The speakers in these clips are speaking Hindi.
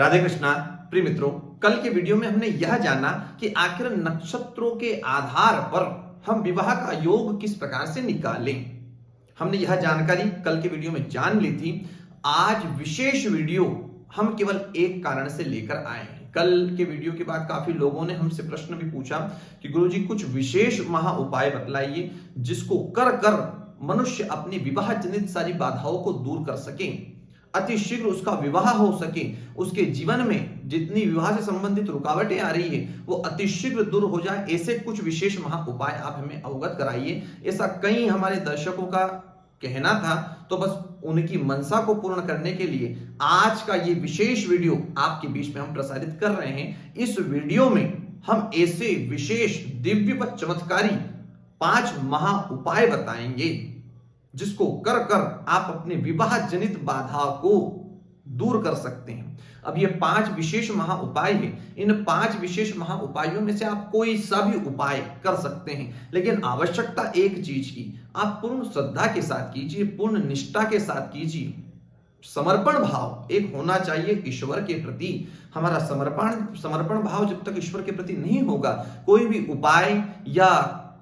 राधे कृष्णा। प्रिय मित्रों, कल के वीडियो में हमने यह जाना कि आखिर नक्षत्रों के आधार पर हम विवाह का योग किस प्रकार से निकालें। हमने यह जानकारी कल के वीडियो में जान ली थी। आज विशेष वीडियो हम केवल एक कारण से लेकर आए हैं। कल के वीडियो के बाद काफी लोगों ने हमसे प्रश्न भी पूछा कि गुरुजी कुछ विशेष महा उपाय बतलाइए जिसको कर कर मनुष्य अपनी विवाह जनित सारी बाधाओं को दूर कर सके, अति शीघ्र उसका विवाह हो सके, उसके जीवन में जितनी विवाह से संबंधित रुकावटें आ रही है वो अति शीघ्र दूर हो जाए। ऐसे कुछ विशेष महा उपाय आप हमें अवगत कराइए। ऐसा कई हमारे दर्शकों का कहना था, तो बस उनकी मनसा को पूर्ण करने के लिए आज का ये विशेष वीडियो आपके बीच में हम प्रसारित कर रहे हैं। इस वीडियो में हम ऐसे विशेष दिव्य व चमत्कारी 5 महा उपाय बताएंगे जिसको कर कर आप अपने विवाह जनित बाधा को दूर कर सकते हैं। अब ये 5 विशेष महा उपाय है। इन 5 विशेष महा उपायों में से आप कोई सा भी उपाय कर सकते हैं, लेकिन आवश्यकता एक चीज की, आप पूर्ण श्रद्धा के साथ कीजिए, पूर्ण निष्ठा के साथ कीजिए। समर्पण भाव एक होना चाहिए ईश्वर के प्रति। हमारा समर्पण भाव जब तक ईश्वर के प्रति नहीं होगा, कोई भी उपाय या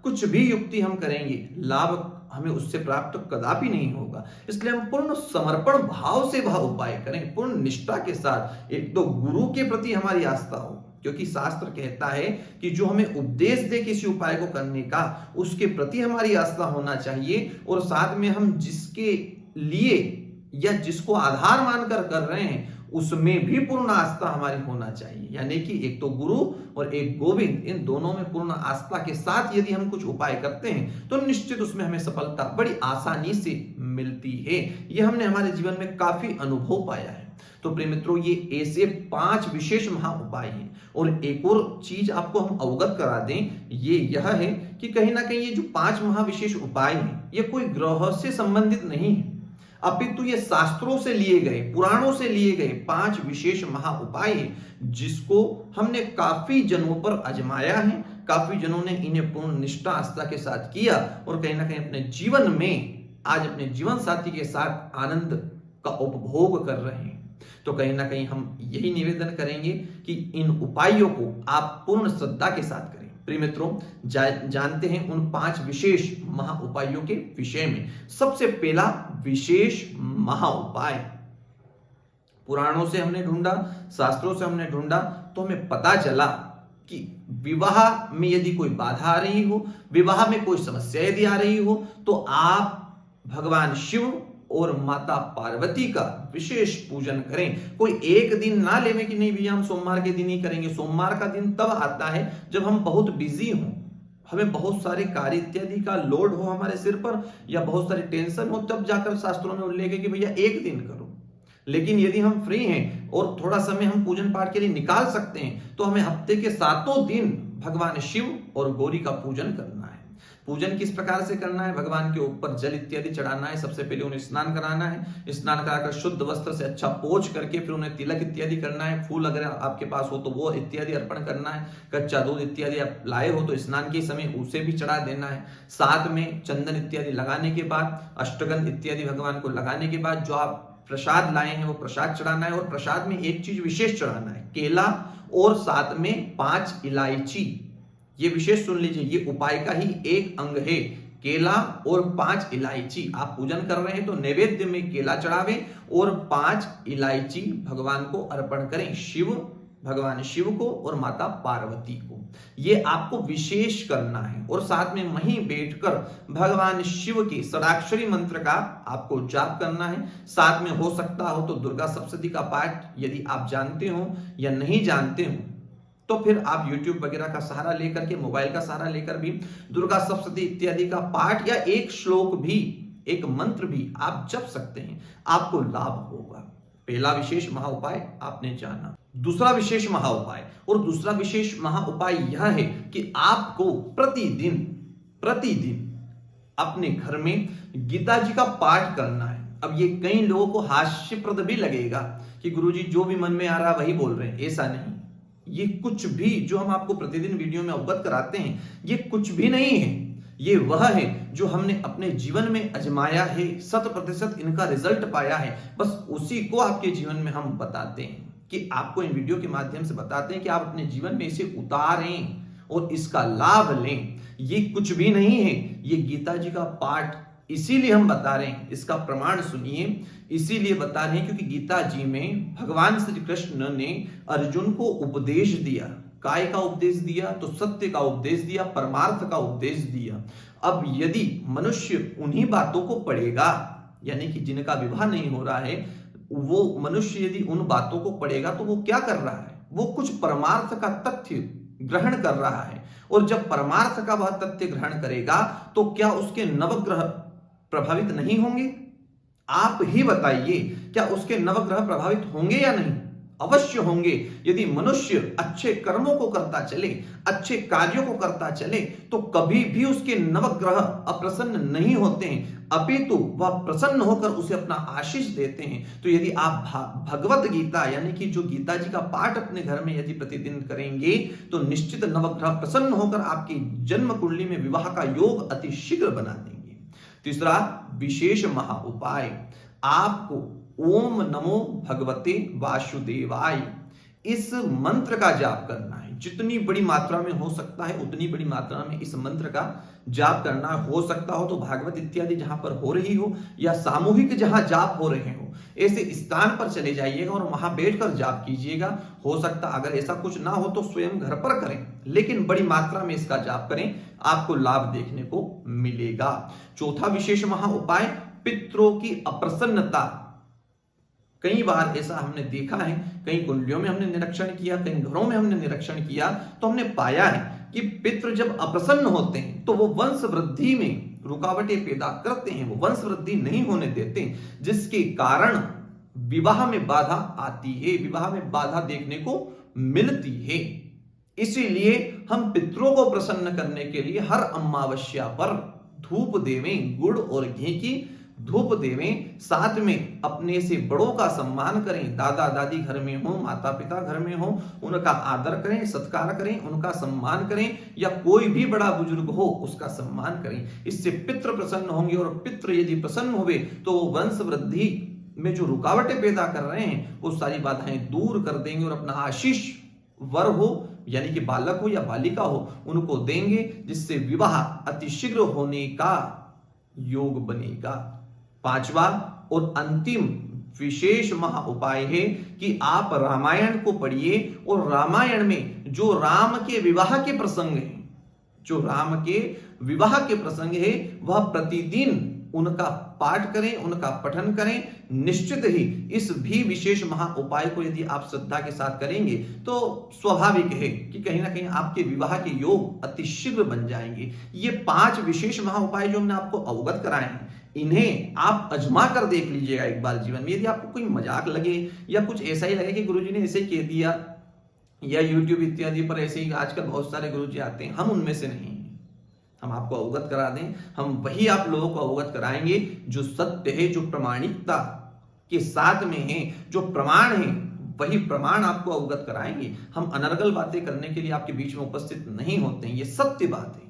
कुछ भी युक्ति हम करेंगे, लाभ हमें उससे प्राप्त कदापि नहीं होगा। इसलिए हम पूर्ण समर्पण भाव से वह उपाय करें, पूर्ण निष्ठा के साथ। एक तो गुरु के प्रति हमारी आस्था हो, क्योंकि शास्त्र कहता है कि जो हमें उपदेश दे किसी उपाय को करने का, उसके प्रति हमारी आस्था होना चाहिए। और साथ में हम जिसके लिए या जिसको आधार मानकर कर रहे हैं उसमें भी पूर्ण आस्था हमारी होना चाहिए। यानी कि एक तो गुरु और एक गोविंद, इन दोनों में पूर्ण आस्था के साथ यदि हम कुछ उपाय करते हैं तो निश्चित उसमें हमें सफलता बड़ी आसानी से मिलती है। यह हमने हमारे जीवन में काफी अनुभव पाया है। तो प्रिय मित्रों, ये ऐसे 5 विशेष महा उपाय हैं। और एक और चीज आपको हम अवगत करा दें, ये यह है कि कहीं ना कहीं ये जो 5 महा विशेष उपाय हैं, ये कोई ग्रह से संबंधित नहीं है, अपितु ये शास्त्रों से लिए गए, पुराणों से लिए गए 5 विशेष महा उपाय हैं जिसको हमने काफी जनों पर आजमाया है। काफी जनों ने इन्हें पूर्ण निष्ठा आस्था के साथ किया और कहीं ना कहीं अपने जीवन में आज अपने जीवन साथी के साथ आनंद का उपभोग कर रहे हैं। तो कहीं ना कहीं हम यही निवेदन करेंगे कि इन उपायों को आप पूर्ण श्रद्धा के साथ करें। प्रिय मित्रों, जानते हैं उन 5 विशेष महा उपायों के विषय में। सबसे पहला विशेष महा उपाय, पुराणों से हमने ढूंढा, शास्त्रों से हमने ढूंढा, तो हमें पता चला कि विवाह में यदि कोई बाधा आ रही हो, विवाह में कोई समस्या यदि आ रही हो, तो आप भगवान शिव और माता पार्वती का विशेष पूजन करें। कोई एक दिन ना लेवे कि नहीं भैया हम सोमवार के दिन ही करेंगे। सोमवार का दिन तब आता है जब हम बहुत बिजी हों, हमें बहुत सारे कार्य इत्यादि का लोड हो हमारे सिर पर, या बहुत सारी टेंशन हो, तब जाकर शास्त्रों में उल्लेख है कि भैया एक दिन करो। लेकिन यदि हम फ्री हैं और थोड़ा समय हम पूजन पाठ के लिए निकाल सकते हैं, तो हमें हफ्ते के 7 दिन भगवान शिव और गौरी का पूजन करना है। पूजन किस प्रकार से करना है? भगवान के ऊपर जल इत्यादि चढ़ाना है। सबसे पहले उन्हें स्नान कराना है। स्नान कराकर शुद्ध वस्त्र से अच्छा पोंछ करके फिर उन्हें तिलक इत्यादि करना है। फूल अगर आपके पास हो तो वो इत्यादि अर्पण करना है। कच्चा दूध इत्यादि आप लाए हो तो स्नान के समय उसे भी चढ़ा देना है। साथ में चंदन इत्यादि लगाने के बाद, अष्टगंध इत्यादि भगवान को लगाने के बाद जो आप प्रसाद लाए हैं वो प्रसाद चढ़ाना है। और प्रसाद में एक चीज विशेष चढ़ाना है, केला और साथ में 5 इलायची। ये विशेष सुन लीजिए, ये उपाय का ही एक अंग है। केला और 5 इलायची। आप पूजन कर रहे हैं तो नैवेद्य में केला चढ़ावें और 5 इलायची भगवान को अर्पण करें, भगवान शिव को और माता पार्वती को। ये आपको विशेष करना है। और साथ में वहीं बैठकर भगवान शिव के षडाक्षरी मंत्र का आपको जाप करना है। साथ में हो सकता हो तो दुर्गा सप्तशती का पाठ यदि आप जानते हो या नहीं जानते हो तो फिर आप YouTube वगैरह का सहारा लेकर के, मोबाइल का सहारा लेकर भी दुर्गा सप्तशती इत्यादि का पाठ या एक श्लोक भी, एक मंत्र भी आप जप सकते हैं, आपको लाभ होगा। पहला विशेष महा उपाय आपने जाना। दूसरा विशेष महा उपाय, और दूसरा विशेष महा उपाय यह है कि आपको प्रतिदिन अपने घर में गीता जी का पाठ करना है। अब ये कई लोगों को हास्यप्रद भी लगेगा कि गुरुजी जो भी मन में आ रहा वही बोल रहे हैं। ऐसा नहीं, ये कुछ भी जो हम आपको प्रतिदिन वीडियो में अवगत कराते हैं, ये कुछ भी नहीं है। ये वह है जो हमने अपने जीवन में आजमाया है, 100% इनका रिजल्ट पाया है। बस उसी को आपके जीवन में हम बताते हैं। कि आपको इन वीडियो के माध्यम से बताते हैं कि आप अपने जीवन में इसे उतारें और इसका लाभ लें। ये कुछ भी नहीं है, ये गीता जी का पाठ इसीलिए हम बता रहे हैं, इसका प्रमाण सुनिए। इसीलिए बता रहे हैं क्योंकि गीता जी में भगवान श्री कृष्ण ने अर्जुन को उपदेश दिया। काय का उपदेश दिया? तो सत्य का उपदेश दिया, परमार्थ का उपदेश दिया। अब यदि मनुष्य उन्हीं बातों को पढ़ेगा, यानी कि जिनका विवाह नहीं हो रहा है, वो मनुष्य यदि उन बातों को पढ़ेगा तो वो क्या कर रहा है? वो कुछ परमार्थ का तथ्य ग्रहण कर रहा है। और जब परमार्थ का वह तथ्य ग्रहण करेगा तो क्या उसके नवग्रह प्रभावित नहीं होंगे? आप ही बताइए, क्या उसके नवग्रह प्रभावित होंगे या नहीं? अवश्य होंगे। यदि मनुष्य अच्छे कर्मों को करता चले, अच्छे कार्यों को करता चले, तो कभी भी उसके नवग्रह अप्रसन्न नहीं होते हैं, अपितु वह प्रसन्न होकर उसे अपना आशीष देते हैं। तो यदि आप भगवत गीता यानी कि जो गीता जी का पाठ अपने घर में यदि प्रतिदिन करेंगे तो निश्चित नवग्रह प्रसन्न होकर आपकी जन्म कुंडली में विवाह का योग अति शीघ्र बना देंगे। तीसरा विशेष महा उपाय, आपको ओम नमो भगवते वासुदेवाय इस मंत्र का जाप करना है। जितनी बड़ी मात्रा में हो सकता है उतनी बड़ी मात्रा में इस मंत्र का जाप करना। हो सकता हो तो भागवत इत्यादि जहां पर हो रही हो या सामूहिक जहां जाप हो रहे हो, ऐसे स्थान पर चले जाइएगा और वहां बैठकर जाप कीजिएगा। हो सकता अगर ऐसा कुछ ना हो तो स्वयं घर पर करें, लेकिन बड़ी मात्रा में इसका जाप करें, आपको लाभ देखने को मिलेगा। चौथा विशेष महा उपाय, पितरों की अप्रसन्नता। कई बार ऐसा हमने देखा है, कई कुंडलियों में हमने निरीक्षण किया, कई घरों में हमने निरीक्षण किया, तो हमने पाया है कि पितृ जब अप्रसन्न होते हैं तो वो वंश वृद्धि में रुकावटें पैदा करते हैं, वो वंश वृद्धि नहीं होने देते, जिसके कारण विवाह में बाधा आती है, विवाह में बाधा देखने को मिलती है। इसीलिए हम पितरों को प्रसन्न करने के लिए हर अमावस्या पर धूप देवें, गुड़ और घी की धूप देवें। साथ में अपने से बड़ों का सम्मान करें, दादा दादी घर में हो, माता पिता घर में हो, उनका आदर करें, सत्कार करें, उनका सम्मान करें, या कोई भी बड़ा बुजुर्ग हो उसका सम्मान करें। इससे पितृ प्रसन्न होंगे और पितृ यदि प्रसन्न हुए तो वो वंश वृद्धि में जो रुकावटें पैदा कर रहे हैं वो सारी बाधाएं दूर कर देंगे और अपना आशीष वर हो यानी कि बालक हो या बालिका हो उनको देंगे, जिससे विवाह अतिशीघ्र होने का योग बनेगा। पांचवा और अंतिम विशेष महा उपाय है कि आप रामायण को पढ़िए और रामायण में जो राम के विवाह के प्रसंग है, जो राम के विवाह के प्रसंग है, वह प्रतिदिन उनका पाठ करें, उनका पठन करें। निश्चित ही इस भी विशेष महा उपाय को यदि आप श्रद्धा के साथ करेंगे तो स्वाभाविक है कि कहीं ना कहीं आपके विवाह के योग अतिशीघ्र बन जाएंगे। ये 5 विशेष महा उपाय जो हमने आपको अवगत कराए हैं, इन्हें आप अजमा कर देख लीजिएगा एक बार जीवन में। यदि आपको कोई मजाक लगे या कुछ ऐसा ही लगे कि गुरुजी ने ऐसे कह दिया, या यूट्यूब इत्यादि पर ऐसे ही आजकल बहुत सारे गुरुजी आते हैं, हम उनमें से नहीं, हम आपको अवगत करा दें, हम वही आप लोगों को अवगत कराएंगे जो सत्य है, जो प्रामाणिकता के साथ में है, जो प्रमाण है, वही प्रमाण आपको अवगत कराएंगे। हम अनर्गल बातें करने के लिए आपके बीच में उपस्थित नहीं होते हैं, ये सत्य बात है।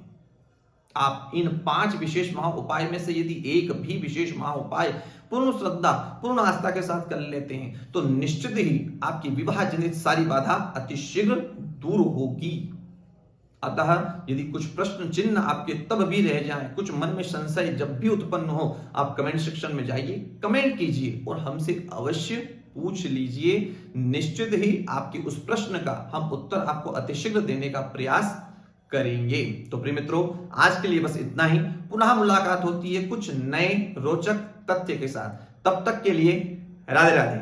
आप इन 5 विशेष महा उपाय में से यदि एक भी विशेष महा उपाय पूर्ण श्रद्धा, पूर्ण आस्था के साथ कर लेते हैं तो निश्चित ही आपकी विवाह जनित सारी बाधा अतिशीघ्र दूर होगी। अतः यदि कुछ प्रश्न चिन्ह आपके तब भी रह जाएं, कुछ मन में संशय जब भी उत्पन्न हो, आप कमेंट सेक्शन में जाइए, कमेंट कीजिए और हमसे अवश्य पूछ लीजिए। निश्चित ही आपके उस प्रश्न का हम उत्तर आपको अतिशीघ्र देने का प्रयास करेंगे। तो प्रिय मित्रों, आज के लिए बस इतना ही। पुनः मुलाकात होती है कुछ नए रोचक तथ्य के साथ। तब तक के लिए राधे राधे।